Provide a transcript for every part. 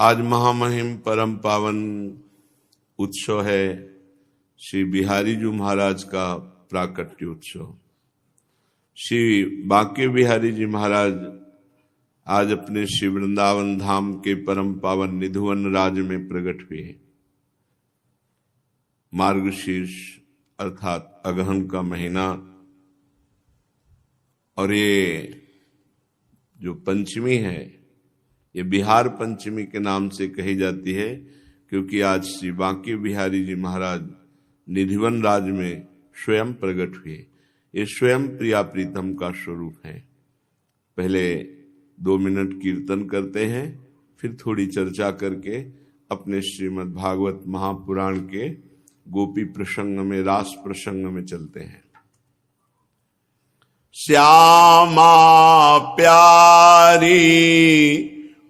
आज महामहिम परम पावन उत्सव है श्री बिहारी जी महाराज का प्राकट्य उत्सव। श्री बांके बिहारी जी महाराज आज अपने श्री वृंदावन धाम के परम पावन निधुवन राज में प्रकट हुए। मार्गशीर्ष अर्थात अगहन का महीना, और ये जो पंचमी है ये बिहार पंचमी के नाम से कही जाती है, क्योंकि आज श्री बांके बिहारी जी महाराज निधिवन राज में स्वयं प्रकट हुए। ये स्वयं प्रिया प्रीतम का स्वरूप है। पहले 2 मिनट कीर्तन करते हैं, फिर थोड़ी चर्चा करके अपने श्रीमद् भागवत महापुराण के गोपी प्रसंग में, रास प्रसंग में चलते हैं। श्यामा प्यारी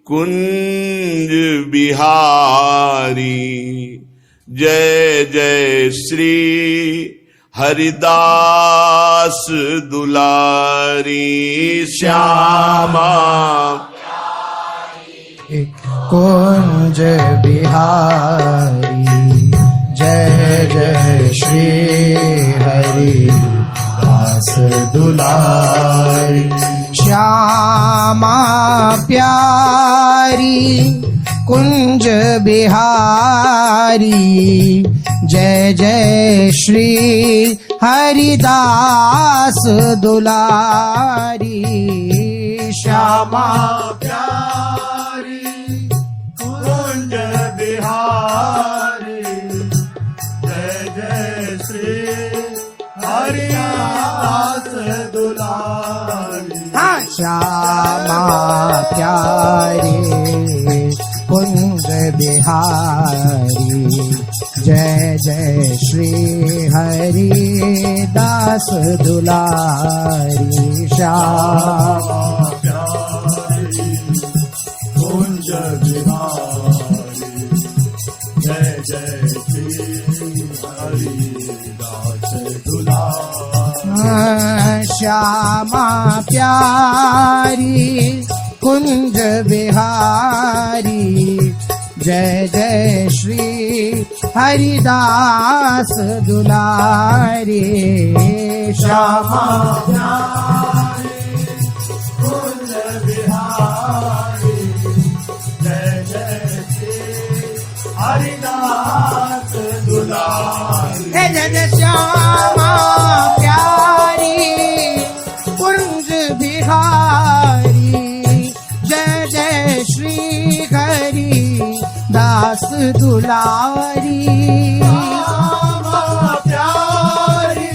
कुंज बिहारी, जय जय श्री हरिदास दुलारी। श्यामा कुंज बिहारी, जय जय श्री हरिदास दुलारी। श्यामा प्यारी कुंज बिहारी, जय जय श्री हरिदास दुलारी। श्यामा प्यारी कुंज बिहारी, जय जय श्री हरिदास दुलारी। श्यामा प्यारी कुंज बिहारी, जय जय श्री हरिदास दुलारी। श्यामा प्यारी कुंज बिहारी, जय जय श्री हरिदास दुलारी। श्यामा प्यारी कुंज बिहारी, जय जय श्री हरिदास दुलारी। श्यामा प्यारी कुंज बिहारी, जय जय श्री हरिदास दुलारी। जय जय श्यामा प्यारी कुंज बिहारी, जय जय श्री हरिदास दुलारी। श्यामा प्यारी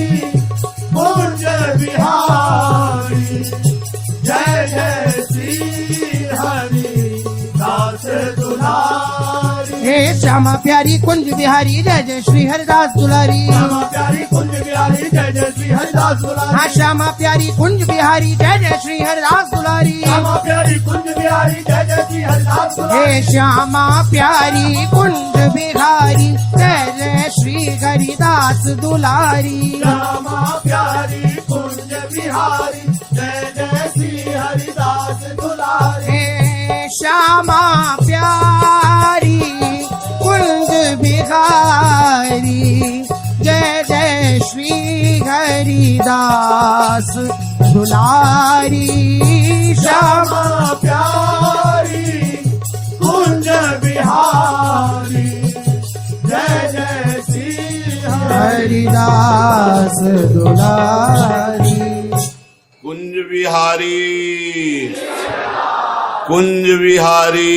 कुंज बिहारी, जय जय श्री हरिदास दुलारी। हे श्यामा प्यारी कुंज बिहारी, जय जय श्री हरिदास दुलारी। श्यामा प्यारी कुंज बिहारी, जय जय श्री हरिदास दुलारी। हाँ श्यामा प्यारी कुंज बिहारी, जय जय श्री हरिदास दुलारी। श्यामा प्यारी कुंज बिहारी, जय जय श्री हरिदास दुलारी। हे श्यामा प्यारी कुंज बिहारी, जय जय श्री हरिदास दुलारी। श्यामा प्यारी कुंज बिहारी, जय जय श्री हरिदास दुलारी। हे श्यामा प्यारी कुंज बिहारी, जय जय श्री हरिदास दुलारी। श्यामा प्यारी कुंज बिहारी, जय जय श्री हरिदास दुलारी। कुंज बिहारी कुंज बिहारी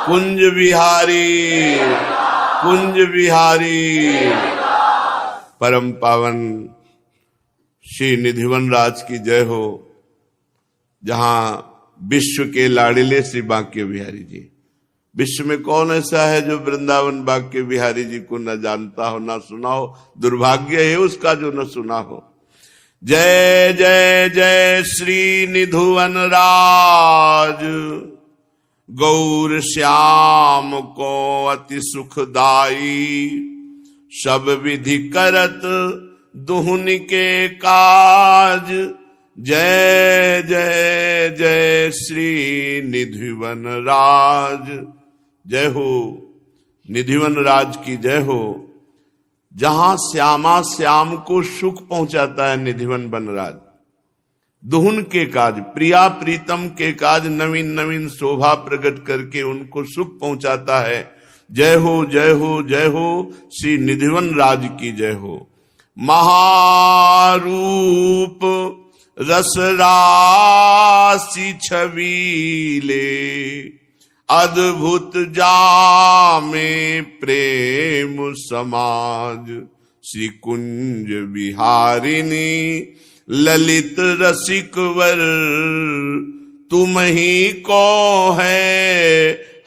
कुंज बिहारी कुंज बिहारी। परम पावन श्री निधिवन राज की जय हो, जहां विश्व के लाडिले श्री बांके बिहारी जी। विश्व में कौन ऐसा है जो वृंदावन बांके बिहारी जी को न जानता हो, न सुना हो। दुर्भाग्य है उसका जो न सुना हो। जय जय जय श्री निधुवन राज, गौर श्याम को अति सुखदाई। सब विधि करत दुहुन के काज, जय जय जय श्री निधिवन राज। जय हो निधिवन राज की जय हो। जहां श्यामा श्याम को सुख पहुंचाता है निधिवन बनराज। दुहन के काज, प्रिया प्रीतम के काज नवीन नवीन शोभा प्रकट करके उनको सुख पहुंचाता है। जय हो जय हो जय हो श्री निधिवन राज की जय हो। महारूप रस राशि छबीले अद्भुत जामे प्रेम समाज। श्री कुंज विहारिणी ललित रसिक वर तुम ही को है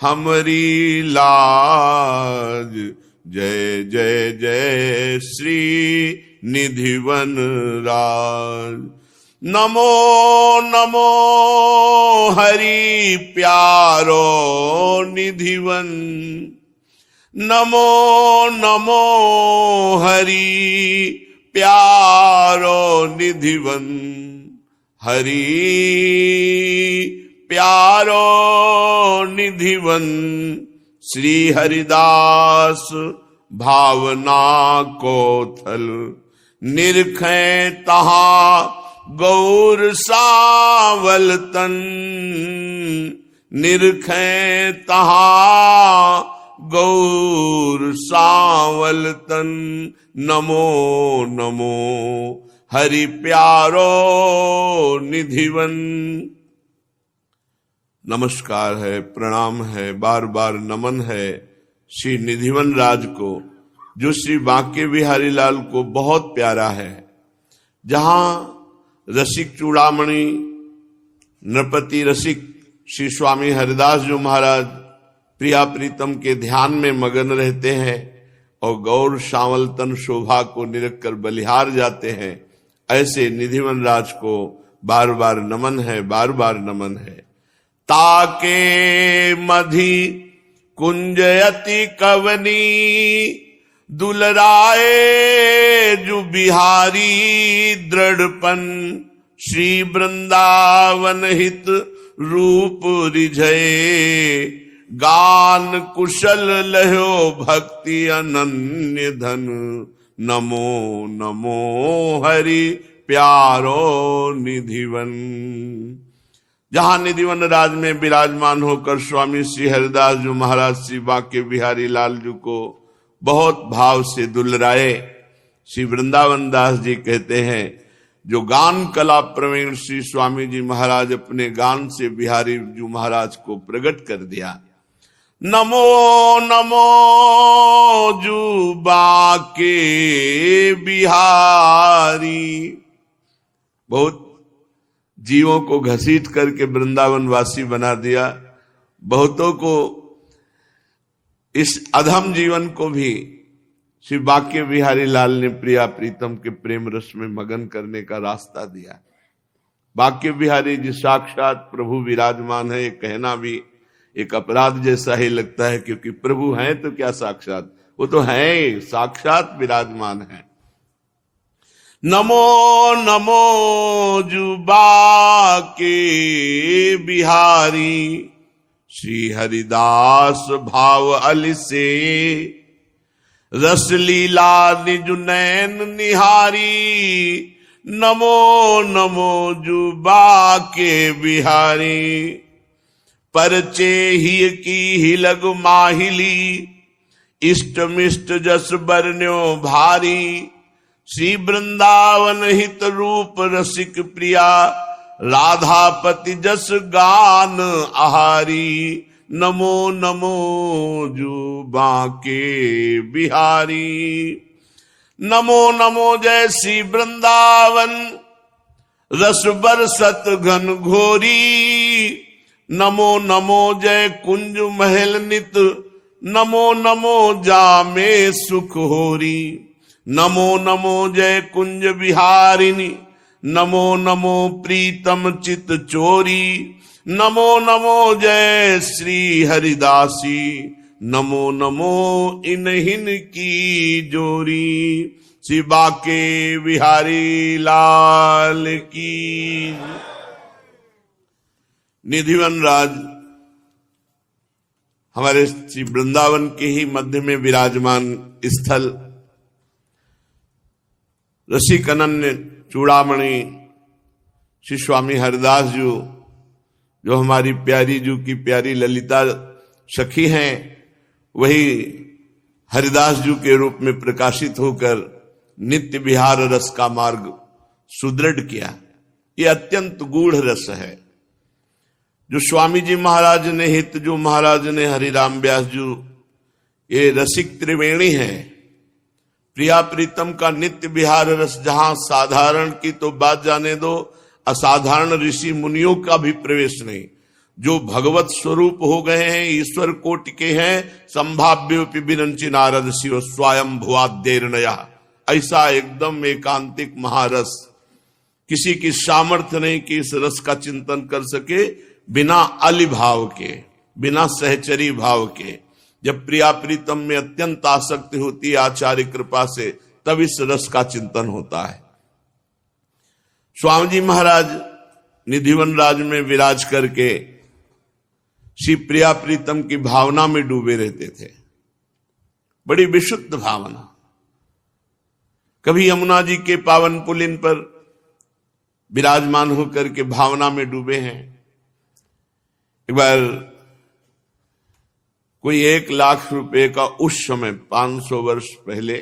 हमरी लाज। जय जय जय श्री निधिवन राज। नमो नमो हरि प्यारो निधिवन। नमो नमो हरि प्यारो निधिवन। हरि प्यारो निधिवन। श्री हरिदास भावना को थल निरखें तहा गौर सावल तन। निरखें तहा गौर सावल तन। नमो नमो हरि प्यारो निधिवन। नमस्कार है, प्रणाम है, बार बार नमन है श्री निधिवन राज को, जो श्री बांके बिहारी लाल को बहुत प्यारा है। जहां रसिक चूड़ामणि नृपति रसिक श्री स्वामी हरिदास जो महाराज प्रिया प्रीतम के ध्यान में मगन रहते हैं और गौर श्यामल तन शोभा को निरख कर बलिहार जाते हैं, ऐसे निधिवन राज को बार बार नमन है, बार बार नमन है। ताके मधि कुंजयति कवनी दुलराए जु बिहारी दृढ़पन। श्री वृंदावन हित रूप रिझये गान कुशल लहो भक्ति अनन्य धन। नमो नमो हरि प्यारो निधिवन। जहां निधिवन राज में विराजमान होकर स्वामी श्री हरिदास जी महाराज श्री बांके बिहारी लाल जी को बहुत भाव से दुलराए। श्री वृंदावन दास जी कहते हैं, जो गान कला प्रवीण श्री स्वामी जी महाराज अपने गान से बिहारी जी महाराज को प्रकट कर दिया। नमो नमो जू बांके बिहारी। बहुत जीवों को घसीट करके वृंदावन वासी बना दिया। बहुतों को इस अधम जीवन को भी श्री बांके बिहारी लाल ने प्रिया प्रीतम के प्रेम रस में मगन करने का रास्ता दिया। बांके बिहारी जी साक्षात प्रभु विराजमान है, ये कहना भी एक अपराध जैसा ही लगता है, क्योंकि प्रभु हैं तो क्या साक्षात, वो तो हैं, साक्षात विराजमान है। नमो नमो जू बांके बिहारी। श्री हरिदास भाव अल से रस लीला निज नैन निहारी। नमो नमो जू बांके बिहारी। परचे ही की ही लग माहिली इष्ट मिष्ट जस बरन्यो भारी। श्री वृंदावन हित रूप रसिक प्रिया राधापति जस गान आहारी। नमो नमो जू बांके बिहारी। नमो नमो जय श्री वृंदावन रस बरसत घन घोरी। नमो नमो जय कुंज महल नित। नमो नमो जामे सुख होरी। नमो नमो जय कुंज विहारिणी। नमो नमो प्रीतम चित चोरी। नमो नमो जय श्री हरिदासी। नमो नमो इन्हिन की जोरी। श्री बांके बिहारी लाल की। निधिवन राज हमारे श्री वृंदावन के ही मध्य में विराजमान स्थल, रसिक अनन्य चूड़ामणि श्री स्वामी हरिदास जी, जो हमारी प्यारी जू की प्यारी ललिता सखी हैं, वही हरिदास जी के रूप में प्रकाशित होकर नित्य विहार रस का मार्ग सुदृढ़ किया। ये अत्यंत गूढ़ रस है जो स्वामी जी महाराज ने, हित जो महाराज ने, हरिराम व्यास जी, ये रसिक त्रिवेणी है। प्रिया प्रीतम का नित्य विहार रस, जहां साधारण की तो बात जाने दो, असाधारण ऋषि मुनियों का भी प्रवेश नहीं, जो भगवत स्वरूप हो गए हैं, ईश्वर कोटि के हैं, संभाव्योपि विरंचि नारद शिव स्वयं भुवाद्यर्णया, ऐसा एकदम एकांतिक महारस। किसी की सामर्थ्य नहीं कि इस रस का चिंतन कर सके बिना अलिभाव के, बिना सहचरी भाव के। जब प्रिया प्रीतम में अत्यंत आसक्ति होती है आचार्य कृपा से, तब इस रस का चिंतन होता है। स्वामी जी महाराज निधिवन राज में विराज करके श्री प्रिया प्रीतम की भावना में डूबे रहते थे, बड़ी विशुद्ध भावना। कभी यमुना जी के पावन पुलिन पर विराजमान होकर के भावना में डूबे हैं। एक बार कोई 1 लाख रुपए का उस समय 500 वर्ष पहले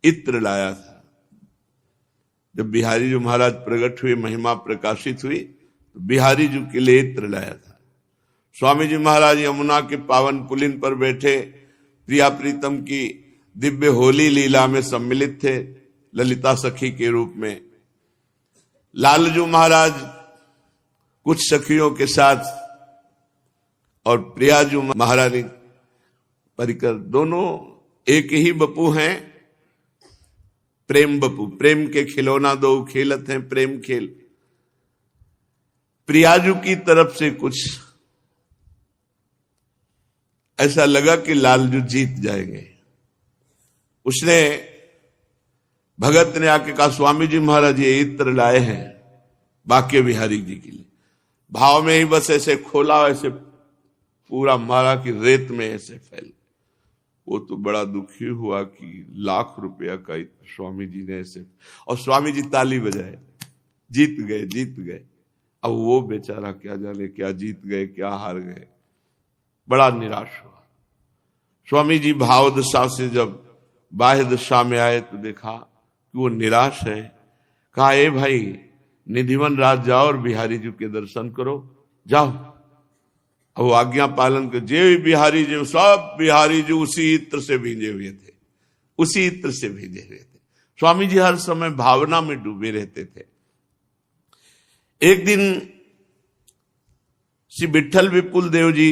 इत्र लाया था। जब बिहारी जी महाराज प्रकट हुए, महिमा प्रकाशित हुई, तो बिहारी जी के लिए इत्र लाया था। स्वामी जी महाराज यमुना के पावन पुलिन पर बैठे प्रिया प्रीतम की दिव्य होली लीला में सम्मिलित थे, ललिता सखी के रूप में। लालजू महाराज कुछ सखियों के साथ और प्रियाजू महारानी परिकर, दोनों एक ही बपू हैं, प्रेम बपू। प्रेम के खिलौना दो खेलत हैं, प्रेम खेल। प्रियाजू की तरफ से कुछ ऐसा लगा कि लालजू जीत जाएंगे। उसने, भगत ने आके कहा, स्वामी जी महाराज ये इत्र लाए हैं बाके बिहारी जी के लिए। भाव में ही बस ऐसे खोला, ऐसे पूरा मारा कि रेत में ऐसे फैल। वो तो बड़ा दुखी हुआ कि 1 लाख रुपया का इत्र स्वामी जी ने ऐसे, और स्वामी जी ताली बजाए, जीत गए, जीत गए। अब वो बेचारा क्या जाने क्या जीत गए, क्या हार गए, बड़ा निराश हुआ। स्वामी जी भाव दशा से जब बाह्य दशा में आए तो देखा कि वो निराश है। कहा, ए भाई, निधिवन राज जाओ और बिहारी जी के दर्शन करो, जाओ। अब वो आज्ञा पालन कर, जे बिहारी जी, सब बिहारी जी उसी इत्र से भींजे हुए थे, उसी इत्र से भींजे हुए थे। स्वामी जी हर समय भावना में डूबे रहते थे। एक दिन श्री विठल विपुल देव जी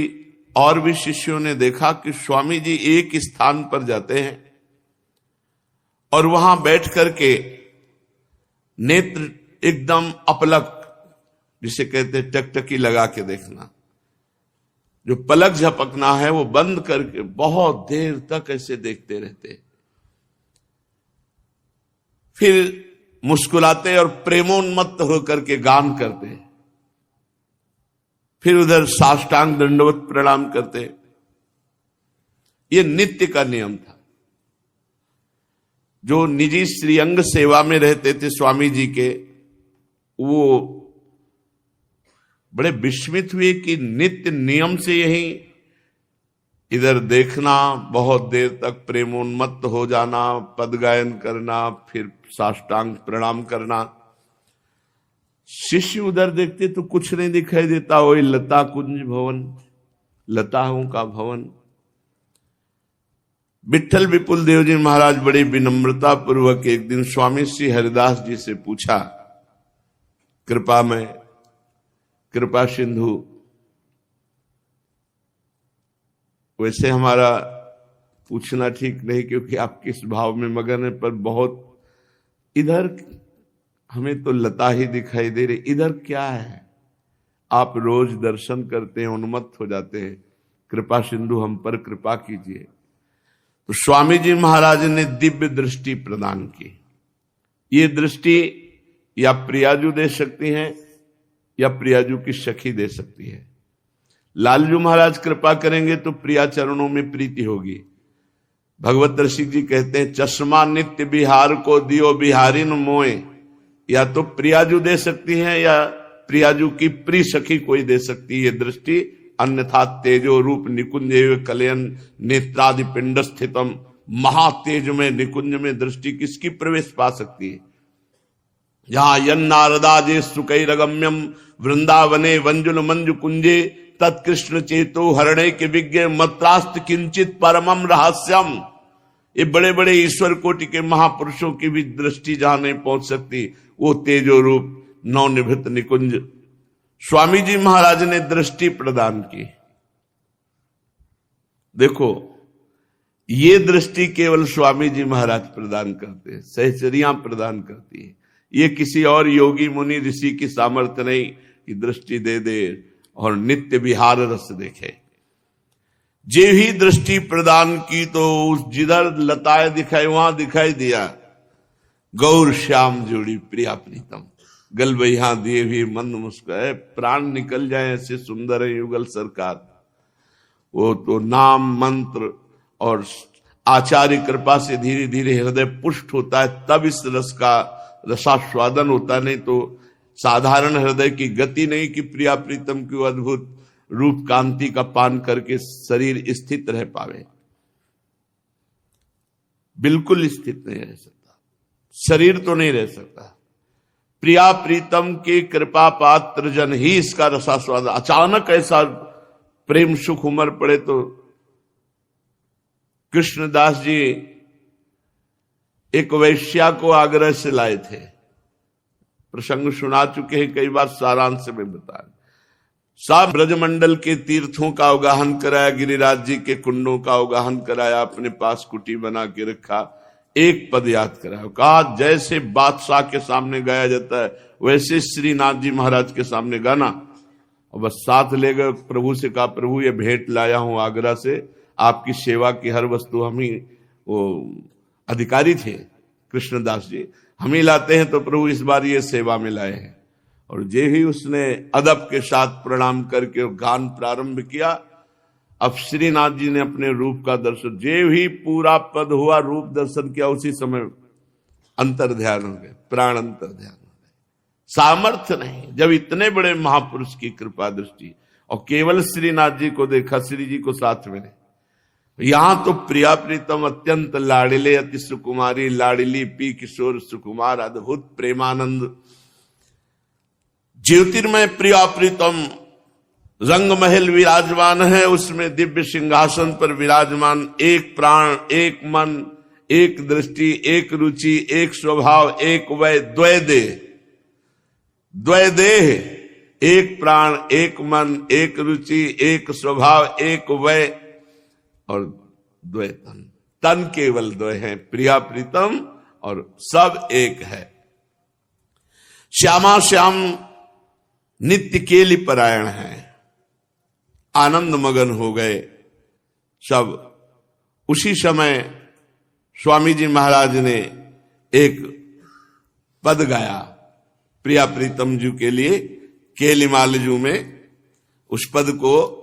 और भी शिष्यों ने देखा कि स्वामी जी एक स्थान पर जाते हैं और वहां बैठ करके नेत्र एकदम अपलक, जिसे कहते हैं टकटकी लगा के देखना, जो पलक झपकना है वो बंद करके बहुत देर तक ऐसे देखते रहते। फिर मुस्कुराते और प्रेमोन्मत्त होकर के गान करते। फिर उधर साष्टांग दंडवत प्रणाम करते। ये नित्य का नियम था। जो निजी श्रीअंग सेवा में रहते थे स्वामी जी के, वो बड़े विस्मित हुए कि नित्य नियम से यही इधर देखना, बहुत देर तक प्रेमोन्मत्त हो जाना, पद गायन करना, फिर साष्टांग प्रणाम करना। शिष्य उधर देखते तो कुछ नहीं दिखाई देता, वही लता कुंज भवन, लताओं का भवन। विठल विपुल देव जी महाराज बड़ी विनम्रता पूर्वक एक दिन स्वामी श्री हरिदास जी से पूछा, कृपा में, कृपा सिंधु, वैसे हमारा पूछना ठीक नहीं क्योंकि आप किस भाव में मगन है, पर बहुत इधर हमें तो लता ही दिखाई दे रही, इधर क्या है? आप रोज दर्शन करते हैं, उन्मत्त हो जाते हैं, कृपा सिंधु हम पर कृपा कीजिए। तो स्वामी जी महाराज ने दिव्य दृष्टि प्रदान की। ये दृष्टि या प्रियाजू दे सकती हैं या प्रियाजू की सखी दे सकती है। लालजू महाराज कृपा करेंगे तो प्रिया चरणों में प्रीति होगी। भगवत रसिक जी कहते हैं, चश्मा नित्य बिहार को दियो बिहारिन मोए, या तो प्रियाजू दे सकती हैं या प्रियाजू की प्रिय सखी कोई दे सकती है दृष्टि, अन्यथा तेजो रूप निकुंज कलयन नेत्रादि पिंड स्थितम, महातेज में निकुंज में दृष्टि किसकी प्रवेश पा सकती है। जहां यन नारदाजे सुकैरगम्यम वृंदावने वंजुल मंजु कुंजे तत्कृष्ण चेतो हरणे के विज्ञ मत्रास्त किंचित परमम रहस्यम। ये बड़े बड़े ईश्वर कोटि के महापुरुषों की भी दृष्टि जहां नहीं पहुंच सकती, वो तेजो रूप नवनिभृत निकुंज स्वामी जी महाराज ने दृष्टि प्रदान की। देखो, ये दृष्टि केवल स्वामी जी महाराज प्रदान करते हैं, सहचरियां प्रदान करती है। ये किसी और योगी मुनि ऋषि की सामर्थ्य नहीं कि दृष्टि दे दे और नित्य विहार रस देखे। जे ही दृष्टि प्रदान की तो उस जिधर लताएं दिखाई वहां दिखाई दिया गौर श्याम जोड़ी प्रिया प्रीतम, गल बहिया दिए भी मंद मुस्काए, प्राण निकल जाए ऐसे सुंदर है युगल सरकार। वो तो नाम मंत्र और आचार्य कृपा से धीरे धीरे हृदय पुष्ट होता है, तब इस रस का रसास्वादन होता, नहीं तो साधारण हृदय की गति नहीं कि प्रिया प्रीतम की अद्भुत रूप कांति का पान करके शरीर स्थित रह पावे। बिल्कुल स्थित नहीं रह सकता, शरीर तो नहीं रह सकता। प्रिया प्रीतम के कृपा पात्र जन ही इसका रसास्वाद। अचानक ऐसा प्रेम सुख उमड़ पड़े तो कृष्णदास जी एक वैश्या को आग्रह से लाए थे, प्रसंग सुना चुके हैं कई बार, सारांश में बताया। सब ब्रजमंडल के तीर्थों का अवगाहन कराया, गिरिराज जी के कुंडों का अवगाहन कराया, अपने पास कुटी बना के रखा, एक पद याद कराया, कहा जैसे बादशाह के सामने गाया जाता है वैसे श्रीनाथ जी महाराज के सामने गाना। और बस साथ ले गए, प्रभु से कहा, प्रभु ये भेंट लाया हूं आगरा से, आपकी सेवा की हर वस्तु हम ही, वो अधिकारी थे कृष्णदास जी, हम ही लाते हैं, तो प्रभु इस बार ये सेवा में लाए हैं। और जे ही उसने अदब के साथ प्रणाम करके गान प्रारंभ किया, अब श्रीनाथ जी ने अपने रूप का दर्शन, जे ही पूरा पद हुआ रूप दर्शन किया, उसी समय अंतर ध्यान हो गए, प्राण अंतर ध्यान हो गए। सामर्थ्य नहीं, जब इतने बड़े महापुरुष की कृपा दृष्टि, और केवल श्रीनाथ जी को देखा, श्री जी को साथ में नहीं। यहां तो प्रिया प्रीतम अत्यंत लाडिले अति सुकुमारी, लाडिली पी किशोर सुकुमार, अद्भुत प्रेमानंद ज्योतिर्मय प्रिया प्रीतम रंग महल विराजमान है, उसमें दिव्य सिंहासन पर विराजमान, एक प्राण एक मन एक दृष्टि एक रुचि एक स्वभाव एक वय द्वय देह, द्वय देह, एक प्राण एक मन एक रुचि एक स्वभाव एक वय और द्वय तन, तन केवल द्वय है, प्रिया प्रीतम और सब एक है। श्यामा श्याम नित्य केली परायण है, आनंद मगन हो गए सब। उसी समय स्वामी जी महाराज ने एक पद गाया प्रिया प्रीतम जी के लिए केलिमालजू में। उस पद को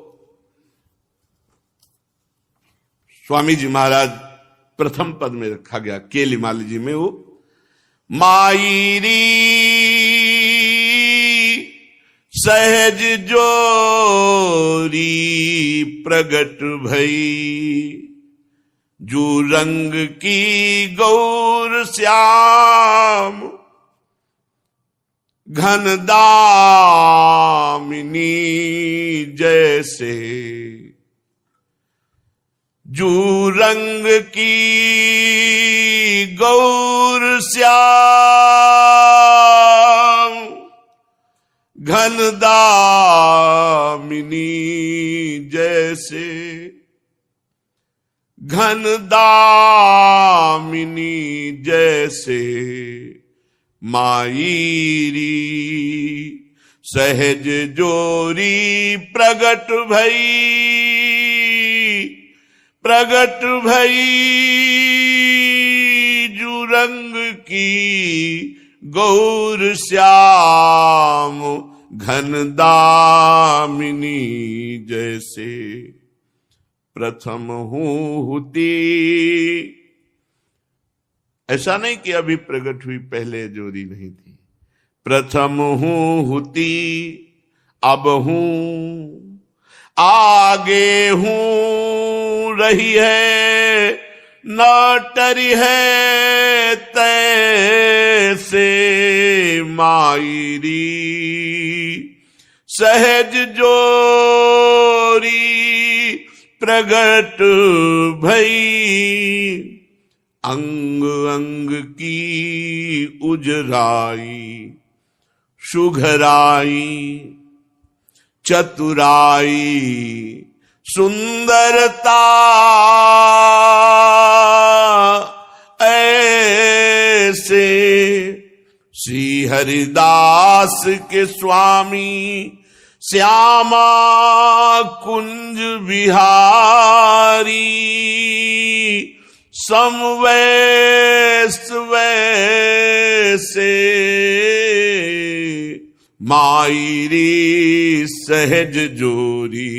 स्वामी जी महाराज प्रथम पद में रखा गया केलिमाल जी में। वो माईरी सहज जोरी प्रगट भई, जू रंग की गौर श्याम घन दामिनी जैसे, जू रंग की गौर श्याम घन दामिनी जैसे, घन दामिनी जैसे माईरी सहज जोरी प्रगट भई, प्रगट भई जू रंग की गौर श्याम घन दामिनी जैसे प्रथम हुती। ऐसा नहीं कि अभी प्रकट हुई, पहले जोड़ी नहीं थी। प्रथम हुती, अब हूं, आगे हूं, रही है न टरी है तैसे मायरी। सहज जोरी प्रगट भई, अंग अंग की उजराई, सुघराई चतुराई सुंदरता ऐसे। श्री हरिदास के स्वामी श्यामा कुंज बिहारी, समवैस वैसे मायरी सहज जोरी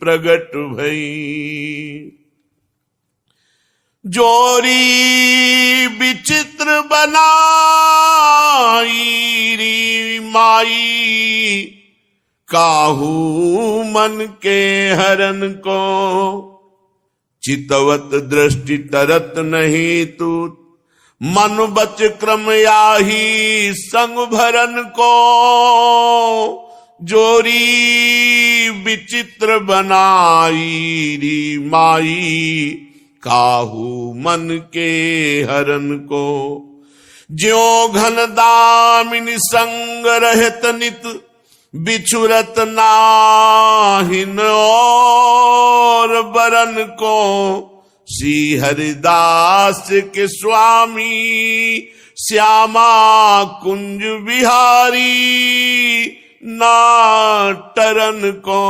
प्रगट भई। जोरी विचित्र बनाई री माई, काहू मन के हरन को। चितवत दृष्टि तरत नहीं तू, मन बच क्रम याही संग भरन को। जोरी विचित्र बनाई री माई, काहू मन के हरन को। ज्यों घन दामिनी संग रहत नित, बिछुरत नाहिन और बरन को। श्री हरिदास के स्वामी श्यामा कुंज बिहारी, ना टरन को।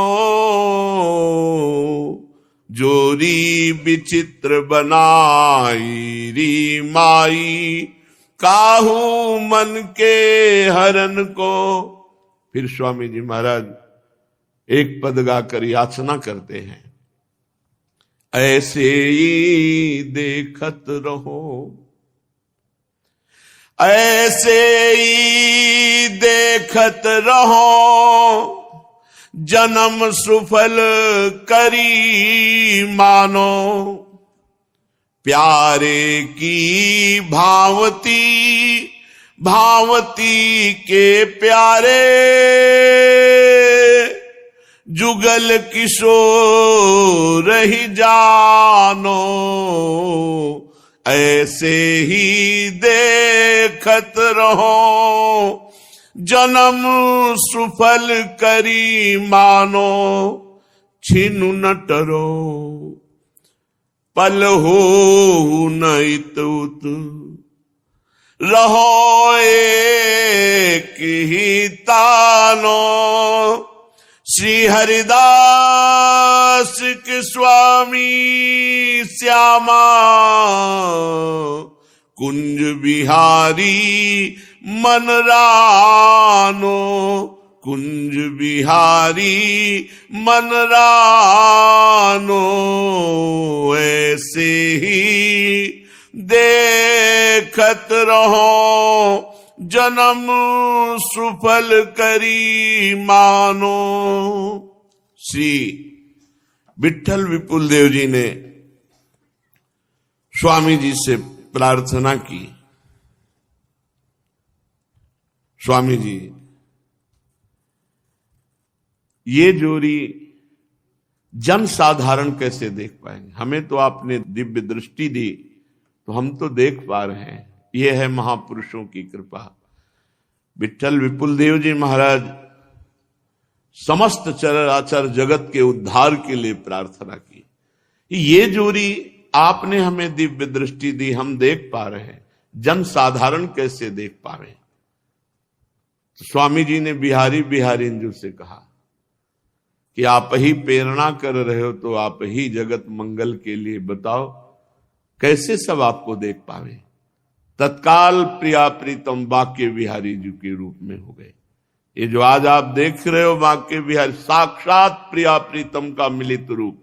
जोरी विचित्र बनाई री माई, काहू मन के हरन को। फिर स्वामी जी महाराज एक पद गाकर याचना करते हैं, ऐसे ही देखत रहो, ऐसे ही देखत रहो, जन्म सुफल करी मानो। प्यारे की भावती, भावती के प्यारे, जुगल किशोर ही जानो। ऐसे ही देखत रहो, जन्म सुफल करी मानो। छिनु न टरो, पल हो न इत उत, रहो एक ही तानो। श्री हरिदास के स्वामी श्यामा कुंज बिहारी मन रानो। कुंज बिहारी मन रानो, ऐसे ही देखत रहो, जन्म सुफल करी मानो। श्री विठल विपुल देव जी ने स्वामी जी से प्रार्थना की, स्वामी जी ये जोड़ी जन साधारण कैसे देख पाएंगे? हमें तो आपने दिव्य दृष्टि दी तो हम तो देख पा रहे हैं, ये है महापुरुषों की कृपा। विठल विपुल देव जी महाराज समस्त चराचर जगत के उद्धार के लिए प्रार्थना की। ये जोड़ी आपने हमें दिव्य दृष्टि दी, हम देख पा रहे हैं, जन साधारण कैसे देख पा रहे हैं? तो स्वामी जी ने बिहारी बिहारिंजू से कहा कि आप ही प्रेरणा कर रहे हो तो आप ही जगत मंगल के लिए बताओ कैसे सब आपको देख पावे। तत्काल प्रिया प्रीतम वाक्य बिहारी जी के रूप में हो गए। ये जो आज आप देख रहे हो बांके बिहारी, साक्षात प्रिया प्रीतम का मिलित रूप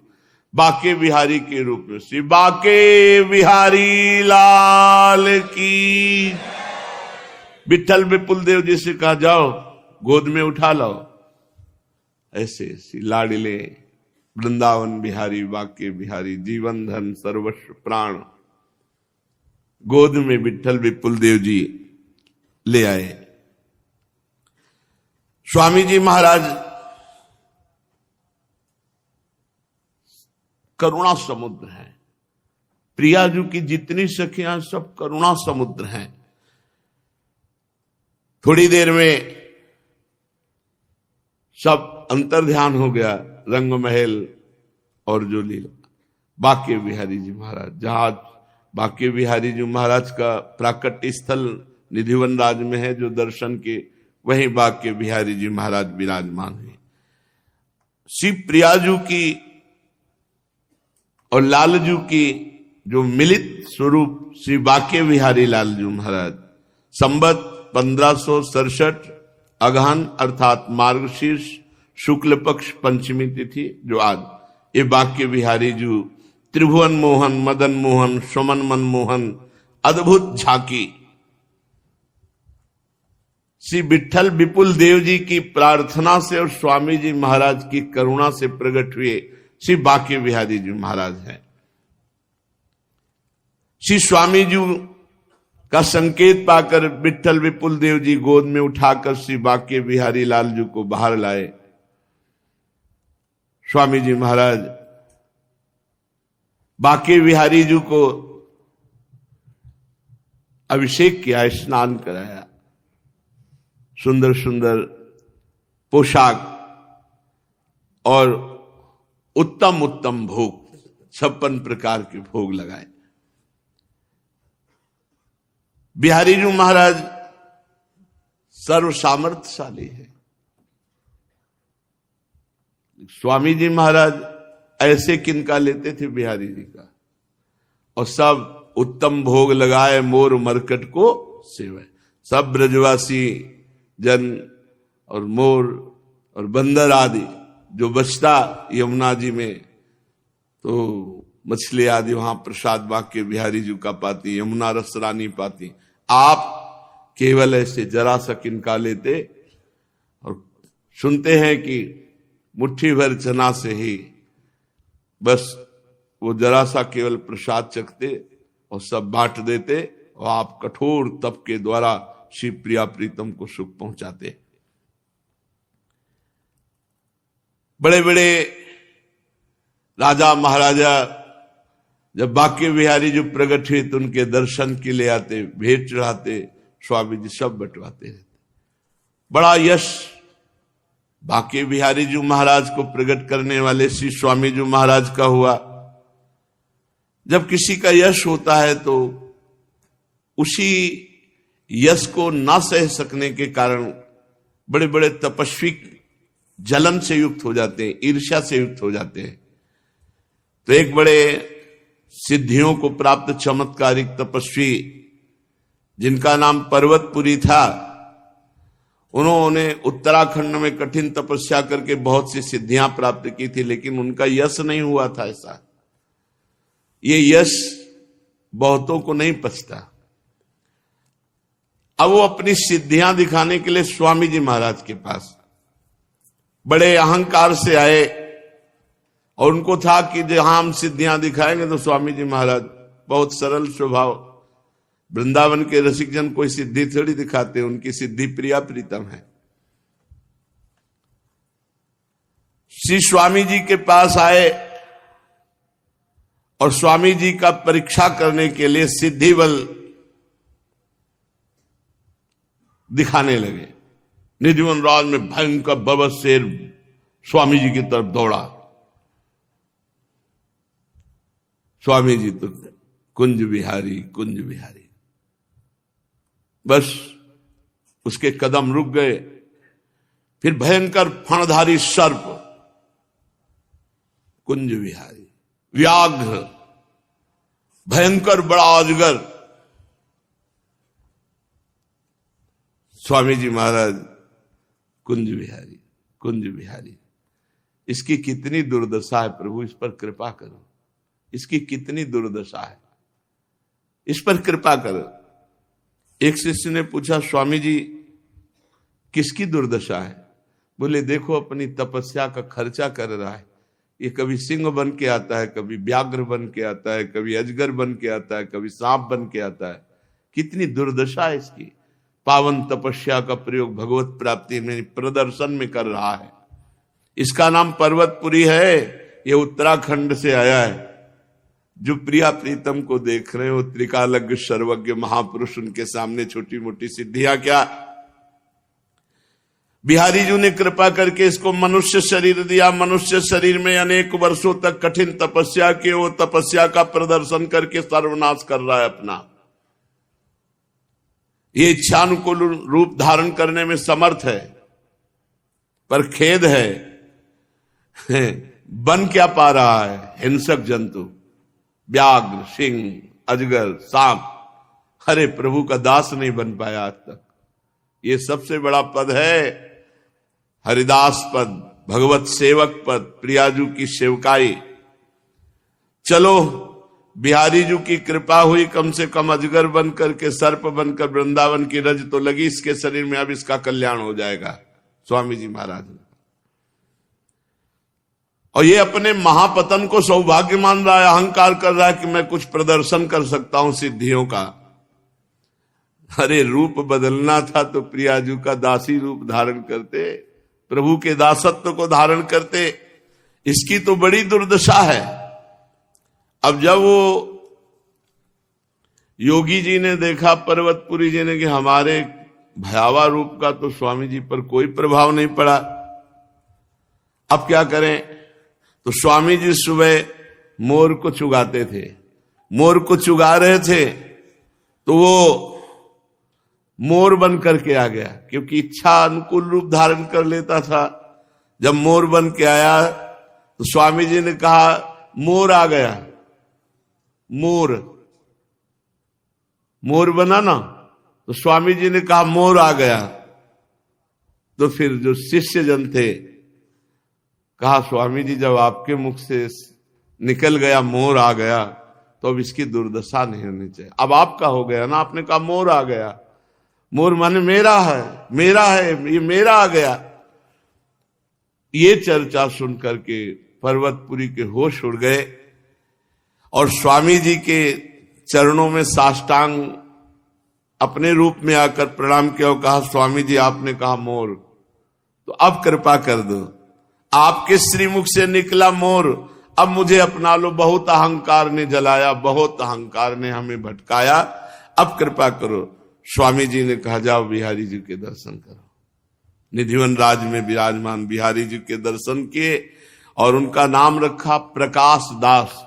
बांके बिहारी के रूप में। श्री बांके बिहारी लाल की। विठल विपुल देव जी से कहा जाओ गोद में उठा लाओ, ऐसे श्री लाडिले वृंदावन बिहारी बांके बिहारी जीवन धन सर्वस्व प्राण गोद में विठल विपुल देव जी ले आए। स्वामी जी महाराज करुणा समुद्र हैं। प्रियाजू की जितनी सखियां सब करुणा समुद्र हैं। थोड़ी देर में सब अंतर ध्यान हो गया, रंग महल और जो लीला। बांके बिहारी जी महाराज, जहां बांके बिहारी जी महाराज का प्राकट्य स्थल निधिवन राज में है जो दर्शन के, वहीं बांके बिहारी जी महाराज विराजमान है। श्री प्रियाजू की और लालजू की जो मिलित स्वरूप श्री बांके बिहारी लालजू महाराज, संबत 1567 अगहन अर्थात मार्गशीर्ष शुक्ल पक्ष पंचमी तिथि जो आज, ये बांके बिहारी जी त्रिभुवन मोहन मदन मोहन सुमन मनमोहन अद्भुत झांकी श्री विठल विपुल देव जी की प्रार्थना से और स्वामी जी महाराज की करुणा से प्रकट हुए श्री बांके बिहारी जी महाराज हैं। श्री स्वामी जी का संकेत पाकर विठल विपुल देव जी गोद में उठाकर श्री बांके बिहारी लाल जी को बाहर लाए। स्वामी जी महाराज बांके बिहारी जी को अभिषेक किया, स्नान कराया, सुंदर सुंदर पोशाक और उत्तम उत्तम भोग, 56 प्रकार के भोग लगाए। बिहारी जी महाराज सर्व सामर्थ्यशाली है। स्वामी जी महाराज ऐसे किनका लेते थे बिहारी जी का, और सब उत्तम भोग लगाए, मोर मरकट को सेवे। सब ब्रजवासी जन और मोर और बंदर आदि जो बचता यमुना जी में, तो मछली आदि वहां प्रसाद बांके बिहारी जी का पाती, यमुना रस रानी पाती। आप केवल ऐसे जरा सा किनका लेते, और सुनते हैं कि मुट्ठी भर चना से ही बस वो जरा सा केवल प्रसाद चखते और सब बांट देते, और आप कठोर तप के द्वारा श्री प्रिया प्रीतम को सुख पहुंचाते। बड़े बड़े राजा महाराजा जब बांके बिहारी जो प्रकट हुए तो उनके दर्शन के लिए आते, भेंट चढ़ाते, स्वामी जी सब बंटवाते रहते। बड़ा यश बांके बिहारी जी महाराज को प्रकट करने वाले श्री स्वामी जी महाराज का हुआ। जब किसी का यश होता है तो उसी यश को ना सह सकने के कारण बड़े बड़े तपस्वी जलन से युक्त हो जाते हैं, ईर्ष्या से युक्त हो जाते हैं। तो एक बड़े सिद्धियों को प्राप्त चमत्कारिक तपस्वी जिनका नाम पर्वतपुरी था, उन्होंने उत्तराखंड में कठिन तपस्या करके बहुत सी सिद्धियां प्राप्त की थी, लेकिन उनका यश नहीं हुआ था ऐसा। ये यश बहुतों को नहीं पचता। अब वो अपनी सिद्धियां दिखाने के लिए स्वामी जी महाराज के पास बड़े अहंकार से आए, और उनको था कि जहां हम सिद्धियां दिखाएंगे तो स्वामी जी महाराज बहुत सरल स्वभाव, वृंदावन के रसिक जन कोई सिद्धि थोड़ी दिखाते, उनकी सिद्धि प्रिया प्रीतम है। श्री स्वामी जी के पास आए और स्वामी जी का परीक्षा करने के लिए सिद्धि बल दिखाने लगे। निधिवन राज में भयंकर बबस शेर स्वामी जी की तरफ दौड़ा। स्वामी जी तो कुंज बिहारी कुंज बिहारी, बस उसके कदम रुक गए। फिर भयंकर फणधारी सर्प कुंज बिहारी, व्याघ्र भयंकर बड़ा अजगर, स्वामी जी महाराज कुंज बिहारी, कुंज बिहारी। इसकी कितनी दुर्दशा है प्रभु, इस पर कृपा करो। इसकी कितनी दुर्दशा है, इस पर कृपा करो। एक शिष्य ने पूछा, स्वामी जी किसकी दुर्दशा है? बोले देखो अपनी तपस्या का खर्चा कर रहा है, ये कभी सिंह बन के आता है, कभी व्याघ्र बन के आता है, कभी अजगर बन के आता है, कभी सांप बन के आता है। कितनी दुर्दशा है इसकी। पावन तपस्या का प्रयोग भगवत प्राप्ति में प्रदर्शन में कर रहा है। इसका नाम पर्वतपुरी है। ये उत्तराखंड से आया है। जो प्रिया प्रीतम को देख रहे हो, त्रिकालज्ञ सर्वज्ञ महापुरुष, उनके सामने छोटी मोटी सिद्धियां क्या। बिहारी जी ने कृपा करके इसको मनुष्य शरीर दिया। मनुष्य शरीर में अनेक वर्षों तक कठिन तपस्या की, वो तपस्या का प्रदर्शन करके सर्वनाश कर रहा है अपना। ये इच्छानुकूल रूप धारण करने में समर्थ है, पर खेद है बन क्या पा रहा है? हिंसक जंतु, व्याघ्र, सिंह, अजगर, सांप। अरे प्रभु का दास नहीं बन पाया आज तक। ये सबसे बड़ा पद है, हरिदास पद, भगवत सेवक पद, प्रियाजू की सेवकाई। चलो बिहारी जी की कृपा हुई, कम से कम अजगर बनकर के, सर्प बनकर वृंदावन की रज तो लगी इसके शरीर में। अब इसका कल्याण हो जाएगा स्वामी जी महाराज ने। और ये अपने महापतन को सौभाग्य मान रहा है, अहंकार कर रहा है कि मैं कुछ प्रदर्शन कर सकता हूं सिद्धियों का। अरे रूप बदलना था तो प्रियाजू का दासी रूप धारण करते, प्रभु के दासत्व को धारण करते। इसकी तो बड़ी दुर्दशा है। अब जब वो योगी जी ने देखा, पर्वतपुरी जी ने, कि हमारे भयावह रूप का तो स्वामी जी पर कोई प्रभाव नहीं पड़ा, अब क्या करें? तो स्वामी जी सुबह मोर को चुगाते थे। मोर को चुगा रहे थे तो वो मोर बन करके आ गया, क्योंकि इच्छा अनुकूल रूप धारण कर लेता था। जब मोर बन के आया तो स्वामी जी ने कहा मोर आ गया। मोर बना ना, तो स्वामी जी ने कहा मोर आ गया। तो फिर जो शिष्य जन थे, कहा स्वामी जी जब आपके मुख से निकल गया मोर आ गया, तो अब इसकी दुर्दशा नहीं होनी चाहिए। अब आपका हो गया ना, आपने कहा मोर आ गया। मोर माने मेरा है, मेरा है, ये मेरा आ गया। ये चर्चा सुन करके पर्वतपुरी के होश उड़ गए और स्वामी जी के चरणों में साष्टांग अपने रूप में आकर प्रणाम किया और कहा स्वामी जी आपने कहा मोर, तो अब कृपा कर दो। आपके श्रीमुख से निकला मोर, अब मुझे अपना लो। बहुत अहंकार ने जलाया, बहुत अहंकार ने हमें भटकाया, अब कृपा करो। स्वामी जी ने कहा जाओ बिहारी जी के दर्शन करो। निधिवन राज में विराजमान बिहारी जी के दर्शन किए और उनका नाम रखा प्रकाश दास,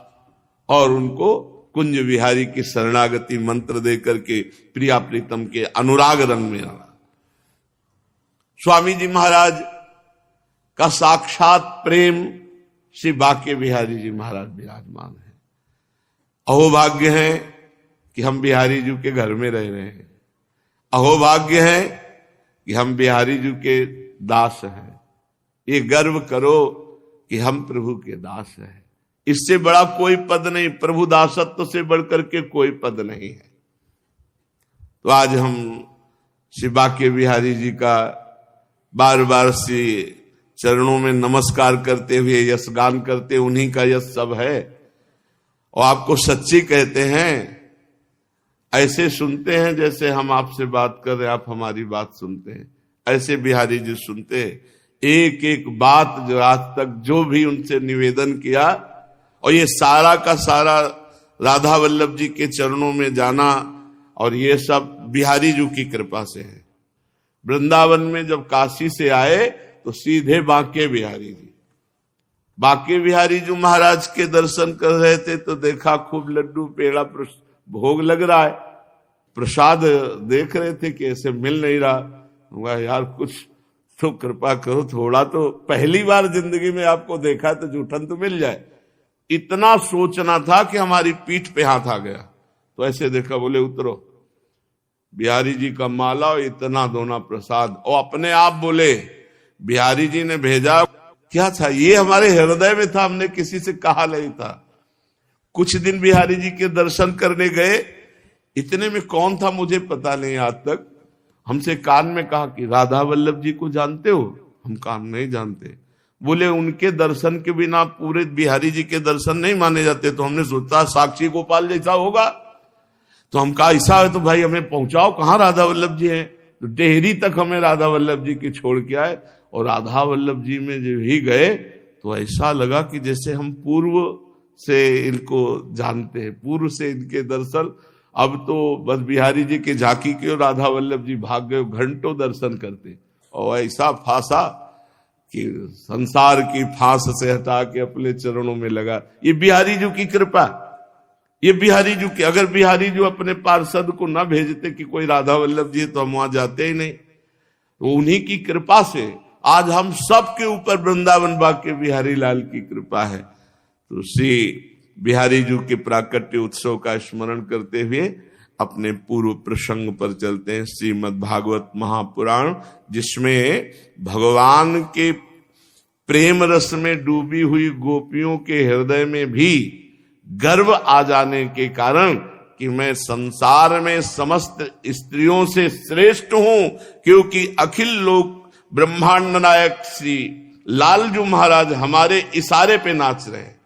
और उनको कुंज बिहारी की शरणागति मंत्र दे करके प्रिया प्रीतम के अनुराग रंग में आना। स्वामी जी महाराज का साक्षात प्रेम श्री बाके बिहारी जी महाराज विराजमान है। अहोभाग्य है कि हम बिहारी जी के घर में रह रहे हैं। अहोभाग्य है कि हम बिहारी जी के दास हैं। ये गर्व करो कि हम प्रभु के दास हैं। इससे बड़ा कोई पद नहीं, प्रभु दासत्व से बढ़कर के कोई पद नहीं है। तो आज हम श्री बाके बिहारी जी का बार बार श्री चरणों में नमस्कार करते हुए यश गान करते, उन्हीं का यश सब है। और आपको सच्ची कहते हैं, ऐसे सुनते हैं जैसे हम आपसे बात कर रहे हैं, आप हमारी बात सुनते हैं, ऐसे बिहारी जी सुनते हैं। एक एक बात जो आज तक जो भी उनसे निवेदन किया, और ये सारा का सारा राधा वल्लभ जी के चरणों में जाना, और ये सब बिहारी जी की कृपा से है। वृंदावन में जब काशी से आए तो सीधे बाके बिहारी जी, बाके बिहारी जी महाराज के दर्शन कर रहे थे तो देखा खूब लड्डू पेड़ा भोग लग रहा है। प्रसाद देख रहे थे कि ऐसे मिल नहीं रहा। यार कुछ तो कृपा करो, थोड़ा तो, पहली बार जिंदगी में आपको देखा तो जूठन तो मिल जाए। इतना सोचना था कि हमारी पीठ पे हाथ आ गया। तो ऐसे देखा, बोले उतरो। बिहारी जी का माला और इतना दोना प्रसाद, और अपने आप बोले बिहारी जी ने भेजा। क्या था ये? हमारे हृदय में था, हमने किसी से कहा नहीं था। कुछ दिन बिहारी जी के दर्शन करने गए, इतने में कौन था मुझे पता नहीं आज तक, हमसे कान में कहा कि राधा वल्लभ जी को जानते हो? हम कहा नहीं जानते। बोले उनके दर्शन के बिना पूरे बिहारी जी के दर्शन नहीं माने जाते। तो हमने सोचा साक्षी गोपाल जैसा होगा। तो हम कहा ऐसा है तो भाई हमें पहुंचाओ, कहाँ राधा वल्लभ जी हैं। तो डेहरी तक हमें राधा वल्लभ जी की छोड़ के आए, और राधा वल्लभ जी में जब ही गए तो ऐसा लगा कि जैसे हम पूर्व से इनको जानते हैं, पूर्व से इनके दर्शन। अब तो बस बिहारी जी के झांकी के और राधा वल्लभ जी भाग गए, घंटों दर्शन करते। और ऐसा फांसा कि संसार की फांस से हटा के अपने चरणों में लगा। ये बिहारी जी की कृपा, ये बिहारी जी की। अगर बिहारी जी अपने पार्षद को ना भेजते कि कोई राधा वल्लभ जी तो हम वहां जाते ही नहीं। तो उन्हीं की कृपा से आज हम सब के ऊपर वृंदावन बाग के बिहारी लाल की कृपा है। तो श्री बिहारी जी के प्राकट्य उत्सव का स्मरण करते हुए अपने पूर्व प्रसंग पर चलते हैं। श्रीमद् भागवत महापुराण, जिसमें भगवान के प्रेम रस में डूबी हुई गोपियों के हृदय में भी गर्व आ जाने के कारण कि मैं संसार में समस्त स्त्रियों से श्रेष्ठ हूं, क्योंकि अखिल लोक ब्रह्मांड नायक श्री लालजू महाराज हमारे इशारे पे नाच रहे हैं।